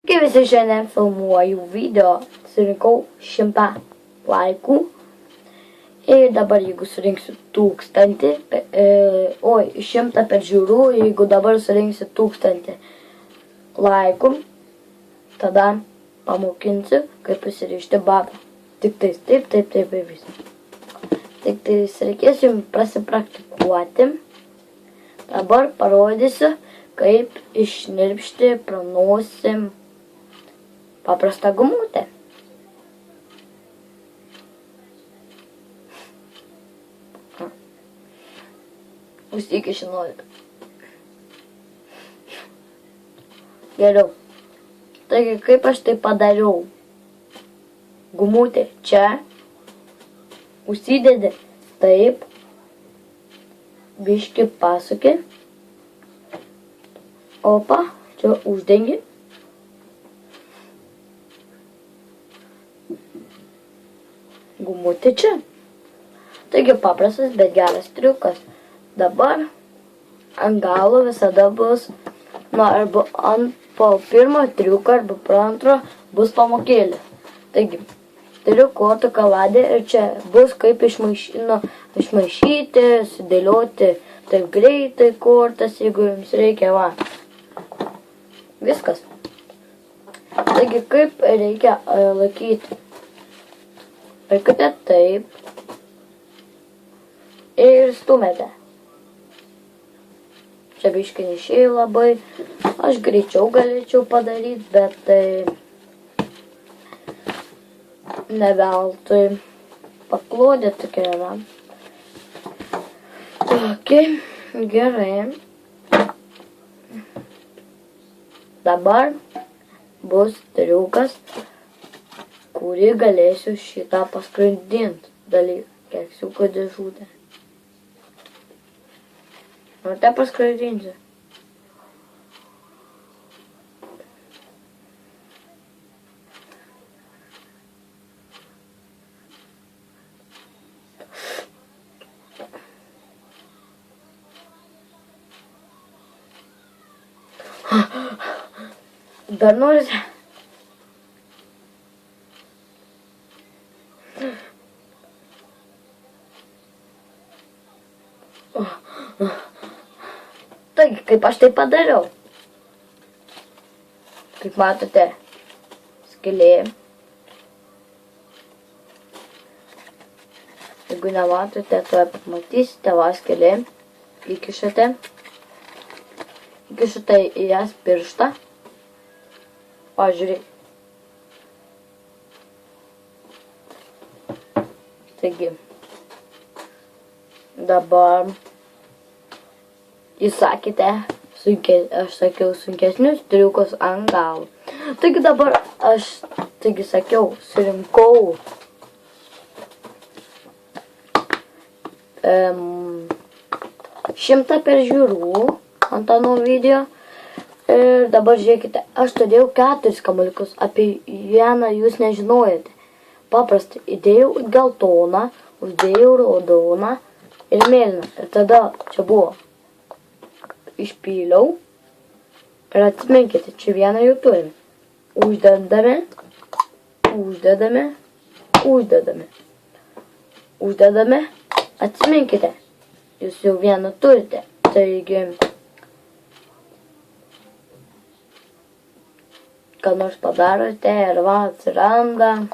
Kai visi šiandien filmuoju video, surinkau 100 laikų. Ir dabar jeigu surinksiu 1000, 100 peržiūrų, jeigu dabar surinksiu 1000 laikų, tada pamokinsiu, kaip įsirišti batą. Tik tais taip ir visą. Tik tais reikės jums prasipraktikuoti. Dabar parodysiu, kaip išnirpšti pro nosį paprastą gumutę. Užsikiši nori. Geriau. Taigi, kaip aš tai padariau? Gumutė čia. Užsidedi taip. Biški pasuki. Opa, čia uždengi. Gumutė čia. Taigi paprastas, bet geras triukas. Dabar ant galo visada bus, arba po pirmo triuko, arba po antro bus pamokėlis. Taigi, turiu kortų kaladė ir čia bus kaip išmaišyti, sudėlioti taip greitai kortas, jeigu jums reikia, va. Viskas. Taigi, kaip reikia laikyti? Laikite taip ir stumėte. Čia biškai neišėjo labai. Aš greičiau galėčiau padaryti, bet tai ne veltui paklodė tokia yra. Tokiai, gerai. Dabar bus triukas, kurį galėsiu šitą paskraidinti dalyką, keksiuko dėžutę. Ar te paskraidinsiu? Dar norite? Taigi, kaip aš tai padariau. Kaip matote, skylė. Jeigu nematote, tuoj pamatysite, va skylė. Įkišate į jas pirštą. Pažiūrėk. Taigi, dabar jūs sakėte, aš sakiau sunkesnius triukus ant galo. Taigi dabar aš, sakiau, surinkau 100 peržiūrų ant ano video. Ir dabar žiūrėkite, aš turėjau 4 kamuoliukus, apie vieną jūs nežinojate. Paprastai įdėjau geltoną, uždėjau raudoną ir mėlyną. Ir tada čia buvo. Išpyliau ir atsiminkite, čia vieną jau turime. Uždedame, atsiminkite, jūs jau vieną turite. Taigi, ką nors padarote ir va atsiranda.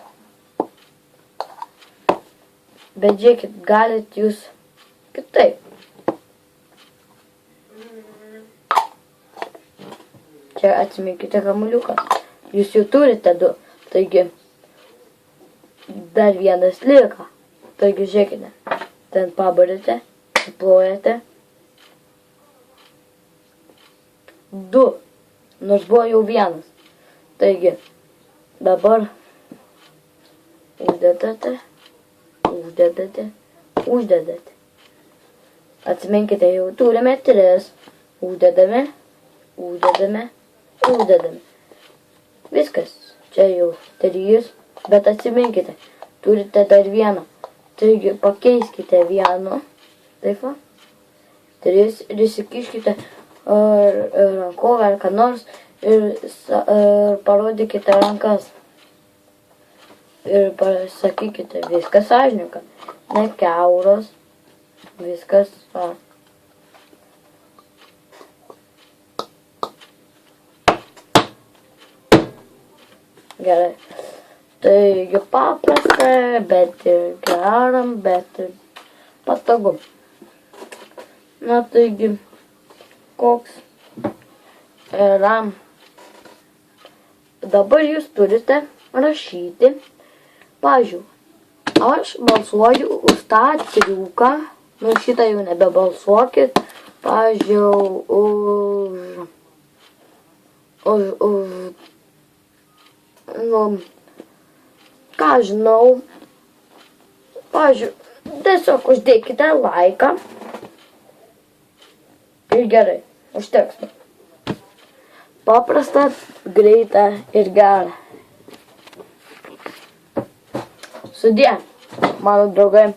Bet žiūrėkit, galit jūs kitaip. Čia atsiminkite kamuoliuką. Jūs jau turite 2. Taigi, dar vienas lieka. Taigi, žiūrėkite. Ten pabarite, plojate. 2. Nors buvo jau vienas. Taigi, dabar uždedate. Atsiminkite, jau turime 3. Uždedame. Viskas. Čia jau 3, bet atsiminkite, turite dar vieną. Taigi pakeiskite vienu. Taip va. 3 ir įsikiškite rankovę ar ką nors ir parodykite rankas. Ir pasakykite, viskas sąžininga. Ne kiauros, viskas. Gerai. Taigi paprasta, bet ir geram, bet ir patogu. Na taigi, koks yra. Dabar jūs turite rašyti. Pavyzdžiui, aš balsuoju už tą triuką. Nu, šitą jau nebebalsuokit. Pavyzdžiui, ką žinau. Pavyzdžiui, tiesiog uždėkite laiką. Ir gerai, užteks. Paprasta, greita ir gera. Sudie, mano draugai.